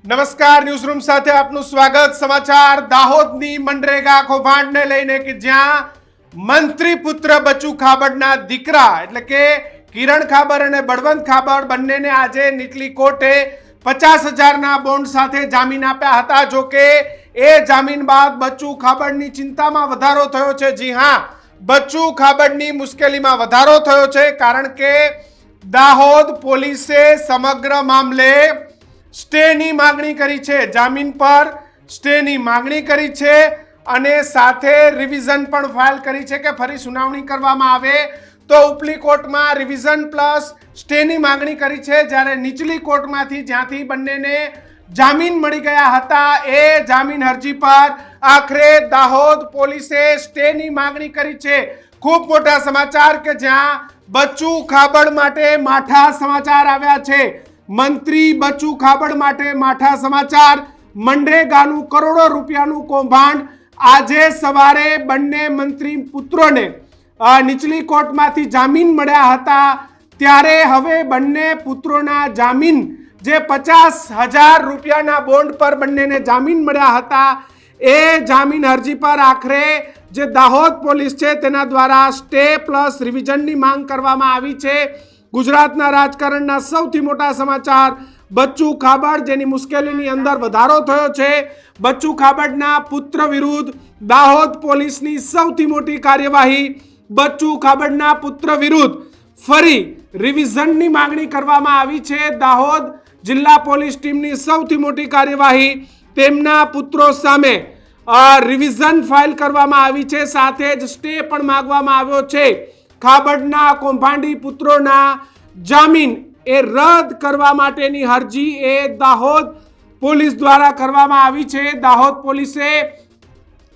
નમસ્કાર, ન્યૂઝરૂમ સાથે આપનું સ્વાગત। સમાચાર દાહોદની મનરેગા કૌભાંડને લઈને કે જ્યાં મંત્રી પુત્ર બચુ ખાબડના દીકરા એટલે કે કિરણ ખાબર અને બળવંત ખાબર બંનેને આજે નીચલી કોર્ટે 50,000ના બોન્ડ સાથે જામીન આપ્યા હતા। જો કે એ જામીન બાદ બચુ ખાબડની ચિંતામાં વધારો થયો છે। જી હા, બચુ ખાબડની મુશ્કેલીમાં વધારો થયો છે, કારણ કે દાહોદ પોલીસે સમગ્ર મામલે સ્ટેની માંગણી કરી છે। જામીન પર સ્ટેની માંગણી કરી છે અને સાથે રિવિઝન પણ ફાઇલ કરી છે કે ફરી સુનાવણી કરવામાં આવે તો ઉપલી કોર્ટમાં રિવિઝન પ્લસ સ્ટેની માંગણી કરી છે। જ્યારે નીચલી કોર્ટમાંથી જ્યાંથી બંનેને જામીન મળી ગયા હતા એ જામીન અરજી પર આખરે દાહોદ પોલીસે સ્ટેની માંગણી કરી છે। ખૂબ મોટા સમાચાર કે જ્યાં બચુ ખાબડ માટે માઠા સમાચાર આવ્યા છે। મંત્રી બચુ ખાબડ માટે માઠા સમાચાર। મનરેગાનું કરોડો રૂપિયાનું કૌભાંડ આજે સવારે બંને મંત્રી પુત્રોને નીચલી કોર્ટમાંથી જામીન મળ્યા હતા, ત્યારે હવે બંને પુત્રોના જામીન જે 50,000 રૂપિયાના બોન્ડ પર બંનેને જામીન મળ્યા હતા એ જામીન અરજી પર આખરે જે દાહોદ પોલીસ છે તેના દ્વારા સ્ટે પ્લસ રિવિઝનની માંગ કરવામાં આવી છે। ગુજરાતના રાજકારણના સૌથી મોટા સમાચાર, બચુ ખાબડ જેની મુશ્કેલીની અંદર વધારો થયો છે। બચુ ખાબડના પુત્ર વિરુદ્ધ દાહોદ પોલીસની સૌથી મોટી કાર્યવાહી। બચુ ખાબડના પુત્ર વિરુદ્ધ ફરી રિવિઝનની માંગણી કરવામાં આવી છે। દાહોદ જિલ્લા પોલીસ ટીમની સૌથી મોટી કાર્યવાહી, તેમના પુત્રો સામે રિવિઝન ફાઇલ કરવામાં આવી છે, સાથે જ સ્ટે પણ માંગવામાં આવ્યો છે। ખાબડના કૌભાંડી પુત્રોના જામીન એ રદ કરવા માટેની અરજી એ દાહોદ પોલીસ દ્વારા કરવામાં આવી છે। દાહોદ પોલીસે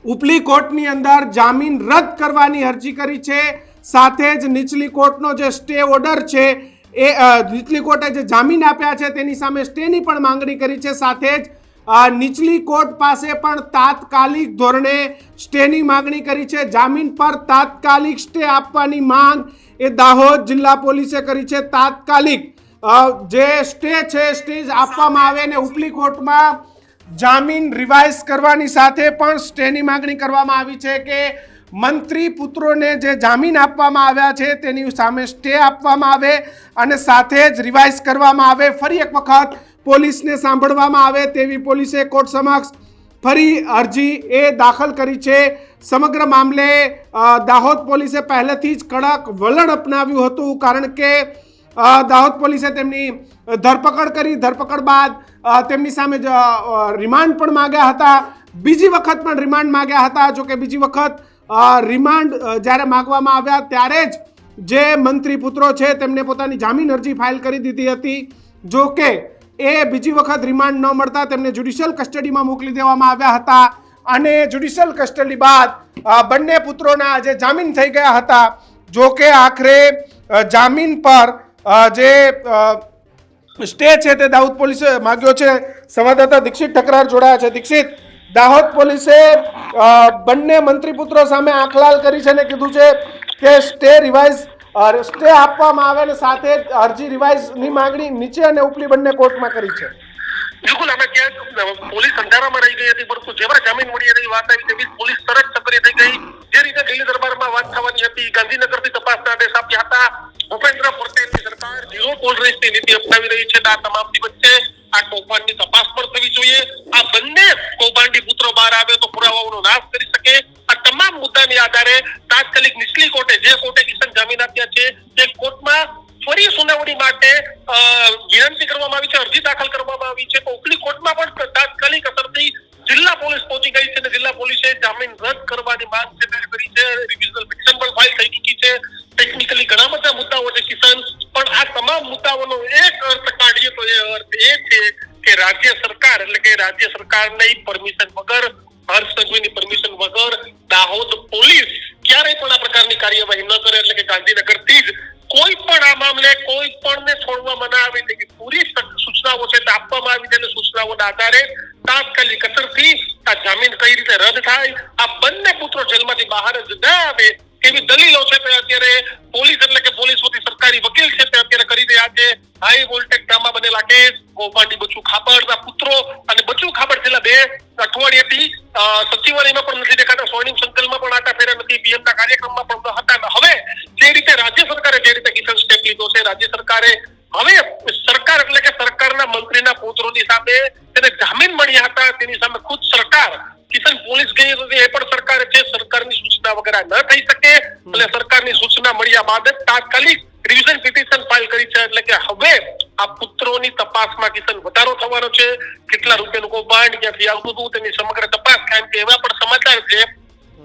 ઉપલી કોર્ટની અંદર જામીન રદ કરવાની અરજી કરી છે, સાથે જ નીચલી કોર્ટનો જે સ્ટે ઓર્ડર છે એ નીચલી કોર્ટે જે જામીન આપ્યા છે તેની સામે સ્ટેની પણ માંગણી કરી છે, સાથે જ નીચલી કોર્ટ પાસે પણ તાત્કાલિક ધોરણે સ્ટેની માંગણી કરી છે। જામીન પર તાત્કાલિક સ્ટે આપવાની માંગ એ દાહોદ જિલ્લા પોલીસે કરી છે। તાત્કાલિક જે સ્ટે છે સ્ટે આપવામાં આવે અને ઉપલી કોર્ટમાં જામીન રિવાઇઝ કરવાની સાથે પણ સ્ટેની માંગણી કરવામાં આવી છે કે મંત્રી પુત્રોને જે જામીન આપવામાં આવ્યા છે તેની સામે સ્ટે આપવામાં આવે અને સાથે જ રિવાઇઝ કરવામાં આવે, ફરી એક વખત પોલીસને સાંભળવામાં આવે તેવી પોલીસે કોર્ટ સમક્ષ ફરી અરજી એ દાખલ કરી છે। સમગ્ર મામલે દાહોદ પોલીસે પહેલેથી જ કડક વલણ અપનાવ્યું હતું, કારણ કે દાહોદ પોલીસે તેમની ધરપકડ કરી, ધરપકડ બાદ તેમની સામે રિમાન્ડ પણ માંગ્યા હતા, બીજી વખત પણ રિમાન્ડ માંગ્યા હતા। જો કે બીજી વખત રિમાન્ડ જ્યારે માંગવામાં આવ્યા ત્યારે જ જે મંત્રી પુત્રો છે તેમને પોતાની જામીન અરજી ફાઇલ કરી દીધી હતી। જો કે એ બીજી વખત રિમાન્ડ ન મળતા તેમને જ્યુડિશિયલ કસ્ટડીમાં મોકલી દેવામાં આવ્યા હતા અને જ્યુડિશિયલ કસ્ટડી બાદ બંને પુત્રોના આજે જામીન થઈ ગયા હતા। જો કે આખરે જામીન પર જે સ્ટે છે તે દાહોદ પોલીસે માંગ્યો છે। સંવાદદાતા દીક્ષિત ઠકરાર જોડાયા છે। દીક્ષિત, દાહોદ પોલીસે બંને મંત્રી પુત્રો સામે આંખલાલ કરી છે અને કીધું છે કે સ્ટે આપવામાં આવે અને સાથે અરજી રિવાઇઝની માંગણી નીચે અને ઉપલી બંને કોર્ટમાં કરી છે। બિલકુલ, અમે ક્યાંક પોલીસ અંધારામાં રહી ગઈ હતી, પરંતુ જેવા જામીન મળી એની વાત આવી તેવી પોલીસ તરત સક્રિય થઈ ગઈ। જે રીતે દિલ્હી દરબારમાં વાત થવાની હતી, ગાંધીનગરથી તપાસના આદેશ આપ્યા હતા, ભૂપેન્દ્ર પટેલની સરકાર ઝીરો ટોલરન્સની નીતિ અપનાવી રહી છે। આ તમામની વચ્ચે આ કૌભાંડની તપાસ પણ થવી જોઈએ। આ બંને કૌભાંડી પુત્રો બહાર આવે તો પુરાવાઓનો નાશ કરી શકે। આ તમામ મુદ્દાની આધારે તાત્કાલિક નીચલી કોર્ટે, જે કોર્ટે કિશન જામીન આપ્યા છે તે કોર્ટમાં ફરી સુનાવણી માટે વિનંતી કરવામાં આવી છે, અરજી દાખલ કરવામાં આવી છે। તો ઉપલી કોર્ટમાં પણ તાત્કાલિક અસરથી જિલ્લા પોલીસ પહોંચી ગઈ છે અને જિલ્લા પોલીસે જામીન રદ કરવાની માંગ છે તે કરી છે। રિવિઝનલ પિટિશન પણ ફાઇલ થઈ ચૂકી છે। ટેકનિકલી ઘણા બધા મુદ્દાઓ છે કિશન, પણ આ તમામ મુદ્દાઓનો એક અર્થ કાઢીએ તો એ અર્થ એ છે કે રાજ્ય સરકાર એટલે કે રાજ્ય સરકારની પરમિશન વગર, હર્ષ સંઘવીની પરમિશન વગર દાહોદ પોલીસ ક્યારેય પણ આ પ્રકારની કાર્યવાહી ન કરે। એટલે કે ગાંધીનગરથી જ કોઈ પણ આ મામલે કોઈ પણને છોડવામાં ના આવે તેવી પૂરી સૂચનાઓ છે તે આપવામાં આવી છે અને સૂચનાઓના આધારે તાત્કાલિક અસરથી આ જામીન કઈ રીતે રદ થાય, આ બંને પુત્રો જેલમાંથી બહાર જ ના આવે એવી દલીલો છે તે અત્યારે પોલીસ એટલે કે પોલીસ વતી સરકારી વકીલ છે તે અત્યારે કરી રહ્યા રહ્યા છે હાઈ વોલ્ટેજ ડ્રામા બનેલા કેસ કૌભાંડી બચુ ખાબડના પુત્રો અને બચુ ખાબડ છેલ્લા 2 અઠવાડિયાથી સચિવાલયમાં પણ નથી દેખાતા, સ્વર્ણિમ સંકલ્પમાં પણ આટા ફેરા નથી, પીએમના કાર્યક્રમમાં પણ હતા. હવે જે રીતે રાજ્ય સરકારે જે રીતે કિશન સ્ટેપ લીધો છે, રાજ્ય સરકારે હવે સરકાર એટલે કે સરકારના મંત્રીના પુત્રોની સામે તેને જામીન મળ્યા હતા, તેની સામે ખુદ સરકાર કિશન પોલીસ ગઈ હતી, એ પણ સરકારે છે સરકારની સૂચના વગર ન થઈ શકે એટલે સરકારની સૂચના મળ્યા બાદ જ તાત્કાલિક રિવિઝન પિટિશન ફાઇલ કરી છે. એટલે કે હવે આ પુત્રોની તપાસમાં કિશન વધારો થવાનો છે, કેટલા રૂપિયાનું કૌભાંડ ક્યાંથી આવતું હતું તેની સમગ્ર તપાસ, કારણ કે એવા પણ સમાચાર છે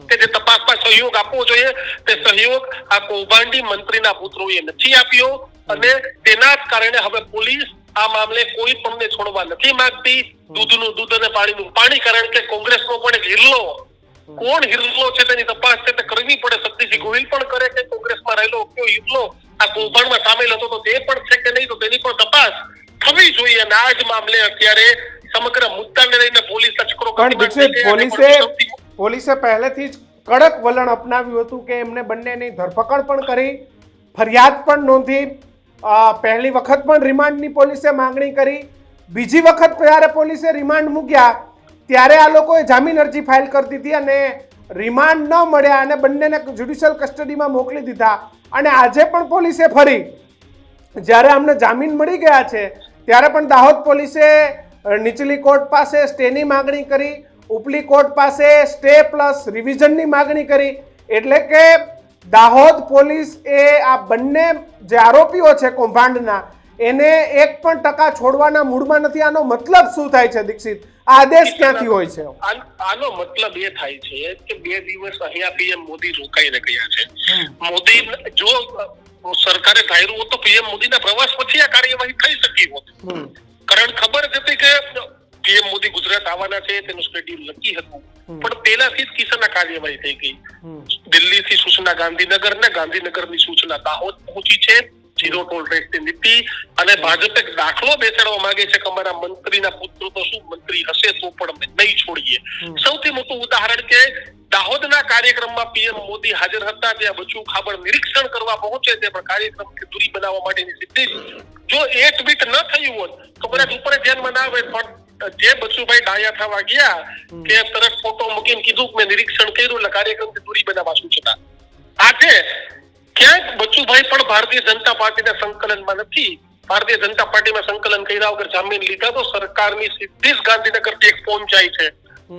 કે જે તપાસમાં સહયોગ આપવો જોઈએ તે સહયોગ આ કૌભાંડી મંત્રીના પુત્રોએ નથી આપ્યો અને તેના જ કારણે હવે પોલીસ આ મામલે કોઈ પણને છોડવા નથી માંગતી. દૂધનું દૂધ અને પાણીનું પાણી, કારણ કે કોંગ્રેસનો પણ એક હિરલો, કોણ હિરલો છે તેની તપાસ છે તે કરવી પડે. શક્તિસિંહ ગોહિલ પણ કરે કે કોંગ્રેસમાં રહેલો કયો હિરલો આ કૌભાંડમાં સામેલ હતો તો તે પણ છે કે નહીં, તો તેની પણ તપાસ થવી જોઈએ. અને આ જ મામલે અત્યારે સમગ્ર મુદ્દાને લઈને પોલીસ ચક્રો પણ પોલીસે પહેલેથી જ કડક વલણ અપનાવ્યું હતું કે એમને બંનેની ધરપકડ પણ કરી, ફરિયાદ પણ નોંધી, પહેલી વખત પણ રિમાન્ડની પોલીસે માંગણી કરી, બીજી વખત જ્યારે પોલીસે રિમાન્ડ મૂક્યા ત્યારે આ લોકોએ જામીન અરજી ફાઇલ કરી દીધી અને રિમાન્ડ ન મળ્યા અને બંનેને જ્યુડિશિયલ કસ્ટડીમાં મોકલી દીધા. અને આજે પણ પોલીસે ફરી જ્યારે અમને જામીન મળી ગયા છે ત્યારે પણ દાહોદ પોલીસે નીચલી કોર્ટ પાસે સ્ટેની માંગણી કરી, ઉપલી કોર્ટ પાસે સ્ટે પ્લસ રિવિઝનની માંગણી કરી. એટલે કે દાહોદ પોલીસ એ આ બંને જે આરોપીઓ છે કૌભાંડના એને 1% છોડવાના મૂડમાં નથી. આનો મતલબ શું થાય છે દીક્ષિત? આ આદેશ ક્યાંથી હોય છે? આનો મતલબ એ થાય છે કે 2 દિવસ અહીંયા પીએમ મોદી રોકાઈને ગયા છે. મોદી જો સરકારે ધાર્યું હોત તો પીએમ મોદીના પ્રવાસ પછી આ કાર્યવાહી થઈ શકી હોત, કારણ ખબર જ હતી કે પીએમ મોદી ગુજરાત આવવાના છે, તેનું શેડ્યુલ નક્કી હતું, પણ પહેલાથી જ કિશનના કાર્યવાહી થઈ ગઈ. દિલ્હીથી સૂચના ગાંધીનગર ને ગાંધીનગરની સૂચના દાહોદ પહોંચી છે. ઝીરો ટોલરન્સની નીતિ અને ભાજપ એક દાખલો બેસાડવા માંગે છે કે અમારા મંત્રીના પુત્રો તો શું મંત્રી હશે તો પણ અમે નહીં છોડીએ. સૌથી મોટું ઉદાહરણ કે દાહોદના કાર્યક્રમમાં પીએમ મોદી હાજર હતા, ત્યાં બચુ ખાબડ નિરીક્ષણ કરવા પહોંચે તે પણ કાર્યક્રમથી દૂરી બનાવવા માટેની સિદ્ધિ જો એ ટ્વીટ ન થયું હોત તો કદાચ ઉપર ધ્યાનમાં ના આવે, પણ જે બચુભાઈ ડાયા થવા ગયા કે તરત ફોટો મૂકીને કીધું કે મેં નિરીક્ષણ કર્યું એટલે કાર્યક્રમથી દૂરી બનાવવા સૂચના. આજે ક્યાંક બચુભાઈ પણ ભારતીય જનતા પાર્ટીના સંકલનમાં નથી. ભારતીય જનતા પાર્ટીમાં સંકલન કર્યા વગર જામીન લીધા તો સરકારની સીધી જ ગાંધીનગરથી એક ફોન જાય છે,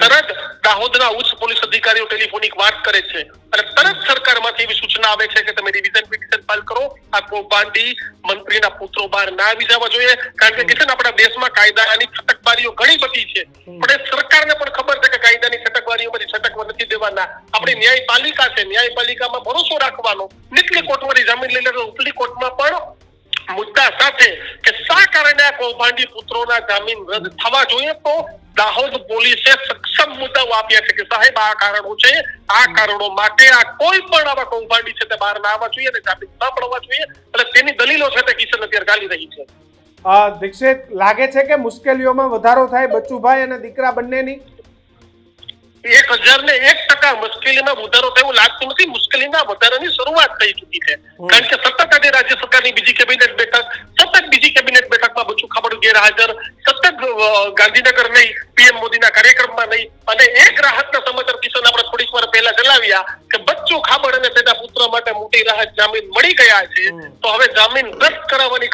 તરત દાહોદના ઉચ્ચ પોલીસ અધિકારીઓ ટેલિફોનિક વાત કરે છે અને તરત સરકારમાંથી એવી સૂચના આવે છે કે તમે રિવિઝન પિટિશન ફાઇલ કરો, આ કૌભાંડી મંત્રીના પુત્રો બહાર ના આવી જવા જોઈએ. કારણ કે કિશન આપણા દેશમાં કાયદાની છટકબારીઓ ઘણી બધી છે, પણ એ સરકારને પણ ખબર છે કે કાયદાની છટકબારીઓમાંથી છટકવા નથી દેવાના. આપણી ન્યાયપાલિકા છે, ન્યાયપાલિકામાં ભરોસો રાખવાનો. નીચલી કોર્ટમાંથી જામીન લઈ લે તો ઉપલી કોર્ટમાં પણ મુદ્દા સાથે કે શા કારણે આ કૌભાંડી પુત્રોના જામીન રદ થવા જોઈએ, તો દાહોદ પોલીસે સક્ષમ મુદ્દાઓ આપ્યા છે કે સાહેબ આ કારણો છે, આ કારણો માટે આ કોઈ પણ આવા કૌભાંડી છે તે બહાર ના આવવા જોઈએ અને જામીન ન મળવા જોઈએ. એટલે તેની દલીલો છે તે કિશન અત્યારે ચાલી રહી છે. દીક્ષિત, લાગે છે કે મુશ્કેલીઓમાં વધારો થાય બચુભાઈ અને દીકરા બંનેની? 1001% મુશ્કેલીમાં વધારો થયો લાગતું નથી. મુશ્કેલીના વધારાની શરૂઆત થઈ ચૂકી છે, કારણ કે સતત આજે રાજ્ય સરકારની બીજી કેબિનેટ બેઠક, સતત બીજી કેબિનેટ બેઠકમાં બચુ ખાબડ ગેરહાજર, સતત ગાંધીનગર નહીં, પીએમ મોદીના કાર્યક્રમમાં નહીં. અને એક રાહતના સમાચાર કિશન આપણે થોડીક વાર પહેલા ચલાવ્યા કે બચ્ચુ ખાબડ અને તેના પુત્ર માટે મોટી રાહત જામીન મળી ગયા છે. તો હવે જામીન રદ કરાવવાની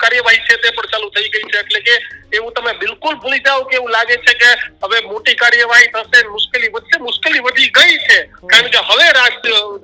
કાર્યવાહી છે તે પણ ચાલુ થઈ ગઈ છે. એટલે કે એવું તમે બિલકુલ ભૂલી જાઓ કે એવું લાગે છે કે હવે મોટી કાર્યવાહી થશે, મુશ્કેલી વધશે. મુશ્કેલી વધી ગઈ છે, કારણ કે હવે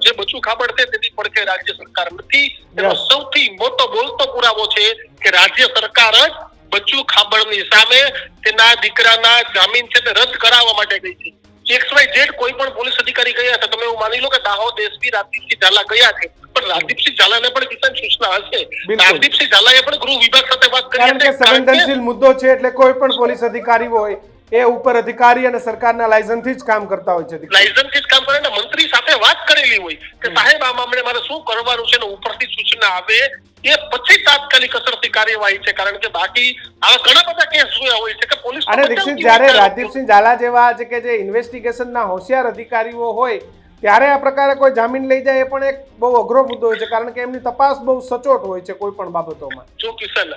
જે બચુ ખાબડ છે તેની પડખે રાજ્ય સરકાર નથી. એનો સૌથી મોટો બોલતો પુરાવો છે કે રાજ્ય સરકાર જ બચુ ખાબડની સામે તેના દીકરાના જામીન છે તે રદ કરાવવા માટે ગઈ છે. XYZ કોઈ પણ પોલીસ અધિકારી ગયા છે, તમે એવું માની લો કે દાહોદ એસપી રાજદીપસિંહ ઝાલા ગયા છે, પણ રાજદીપસિંહ ઝાલાને પણ કિશન સૂચના હશે. રાજદીપસિંહ ઝાલાએ પણ ગૃહ વિભાગ સાથે વાત કરી કારણ કે સંવેદનશીલ મુદ્દો છે એટલે કોઈ પણ પોલીસ અધિકારી હોય એ ઉપર અધિકારી અને સરકારના લાયસન્સથી જ કામ કરતા હોય છે. લાયસન્સથી જ કામ કરે ને મંત્રી સાથે વાત કરેલી હોય કે સાહેબ આ મામલે મારે શું કરવાનું છે ને ઉપરથી સૂચના આવે એ પછી તાત્કાલિક અસરથી કાર્યવાહી છે. કારણ કે બાકી આવા ઘણા બધા કેસ જોયા હોય છે કે પોલીસ. અને દીક્ષિત, જ્યારે રાજદીપસિંહ ઝાલા જેવા કે જે ઇન્વેસ્ટિગેશનના હોશિયાર અધિકારીઓ હોય ત્યારે આ પ્રકારે કોઈ જામીન લઈ જાય એ પણ એક બહુ અઘરો મુદ્દો હોય છે, કારણ કે એમની તપાસ બહુ સચોટ હોય છે કોઈ પણ બાબતોમાં. જો કિશન,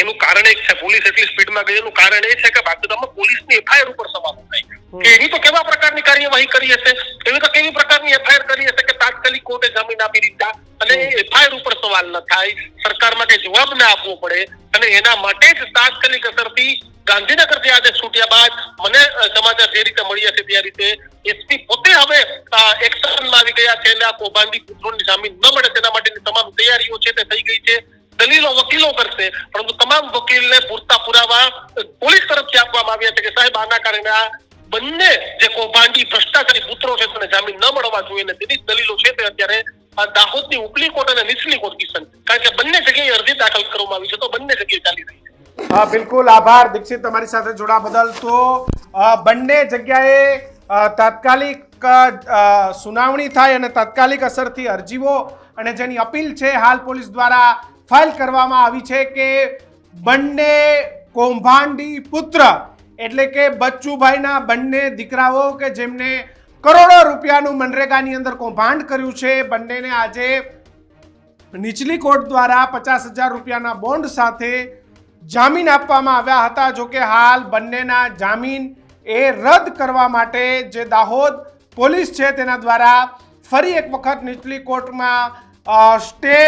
એનું કારણ એક છે, પોલીસ એટલી સ્પીડમાં ગઈ એનું કારણ એ છે કે બાકી પોલીસની એફઆઈઆર ઉપર સવાલ થાય કે એની તો કેવા પ્રકારની કાર્યવાહી કરી હશે, એવી તો કેવી પ્રકારની એફઆઈઆર કરી હશે કે તાત્કાલિક કોર્ટે જામીન આપી દીધા, અને એફઆઈઆર ઉપર સવાલ ન થાય, સરકારમાં કે જવાબ ના આપવો પડે, અને એના માટે જ તાત્કાલિક અસરથી ગાંધીનગરથી આદેશ છૂટ્યા બાદ મને સમાચાર જે રીતે મળ્યા છે તે રીતે એસપી પોતે હવે એક્શનમાં આવી ગયા છે અને આ કૌભાંડી પુત્રોની જામીન ન મળે તેના માટેની તમામ તૈયારીઓ છે તે થઈ ગઈ છે. દલીલો વકીલો કરશે, પરંતુ તમામ વકીલને પૂરતા પુરાવા પોલીસ તરફથી આપવામાં આવ્યા છે કે સાહેબ આના કારણે આ બંને જે કૌભાંડી ભ્રષ્ટાચારી પુત્રો છે તેને જામીન ન મળવા જોઈએ, અને તેની દલીલો છે તે અત્યારે દાહોદની ઉપલી કોર્ટ અને નીચલી કોર્ટ કિશન, કારણ કે બંને જગ્યાએ અરજી દાખલ કરવામાં આવી છે તો બંને જગ્યાએ ચાલી રહી છે. હા, બિલકુલ આભાર દીક્ષિત તમારી સાથે જોડાવા બદલ. તો બંને જગ્યાએ તાત્કાલિક સુનાવણી થાય અને તાત્કાલિક અસરથી અરજીઓ અને જેની અપીલ છે હાલ પોલીસ દ્વારા ફાઇલ કરવામાં આવી છે કે બંને કૌભાંડી પુત્ર એટલે કે બચ્ચુભાઈના બંને દીકરાઓ કે જેમને કરોડો રૂપિયાનું મનરેગાની અંદર કૌભાંડ કર્યું છે, બંનેને આજે નીચલી કોર્ટ દ્વારા 50,000 રૂપિયાના બોન્ડ સાથે જામીન આપવામાં આવ્યા હતા. જો કે હાલ બંનેના જામીન એ રદ કરવા માટે જે દાહોદ પોલીસ છે તેના દ્વારા ફરી એક વખત નીચલી કોર્ટમાં સ્ટે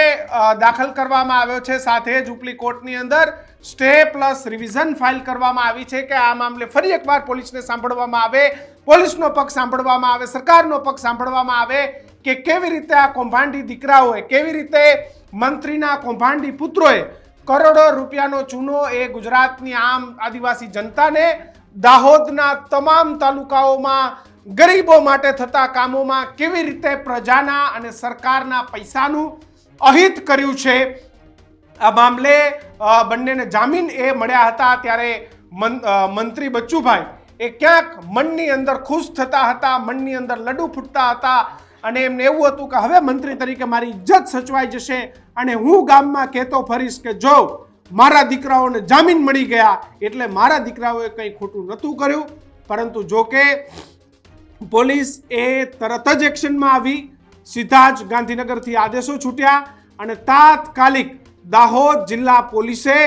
દાખલ કરવામાં આવ્યો છે. સાથે જ ઉપલી કોર્ટની અંદર સ્ટે પ્લસ રિવિઝન ફાઇલ કરવામાં આવી છે કે આ મામલે ફરી એકવાર પોલીસને સાંભળવામાં આવે, પોલીસનો પક્ષ સાંભળવામાં આવે, સરકારનો પક્ષ સાંભળવામાં આવે કે કેવી રીતે આ કૌભાંડી દીકરાઓએ, કેવી રીતે મંત્રીના કૌભાંડી પુત્રોએ કરોડો રૂપિયાનો ચૂનો એ ગુજરાતની આમ આદિવાસી જનતાને, દાહોદના તમામ તાલુકાઓમાં ગરીબો માટે થતા કામોમાં કેવી રીતે પ્રજાના અને સરકારના પૈસાનું અહિત કર્યું છે. આ મામલે બંનેને જામીન એ મળ્યા હતા ત્યારે મંત્રી બચ્ચુભાઈ એ ક્યાંક મનની અંદર ખુશ થતા હતા, મનની અંદર લડ્ડુ ફૂટતા હતા, અને એમને એવું હતું કે હવે મંત્રી તરીકે મારી ઇજ્જત સચવાઈ જશે અને હું ગામમાં કહેતો ફરીશ કે જો મારા દીકરાઓને જામીન મળી ગયા એટલે મારા દીકરાઓએ કંઈ ખોટું નહોતું કર્યું. પરંતુ જો કે પોલીસ એ તરત જ એક્શનમાં આવી, સીધા જ ગાંધીનગરથી આદેશો છૂટ્યા અને તાત્કાલિક દાહોદ જિલ્લા પોલીસે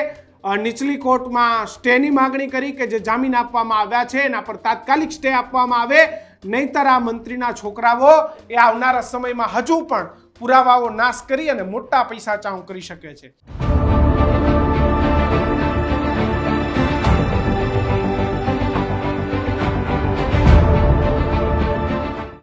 નીચલી કોર્ટમાં સ્ટેની માંગણી કરી કે જે જામીન આપવામાં આવ્યા છે એના પર તાત્કાલિક સ્ટે આપવામાં આવે, નહીંતર આ મંત્રીના છોકરાઓ એ આવનારા સમયમાં હજુ પણ પુરાવાઓ નાશ કરી અને મોટા પૈસા ચાઉ કરી શકે છે.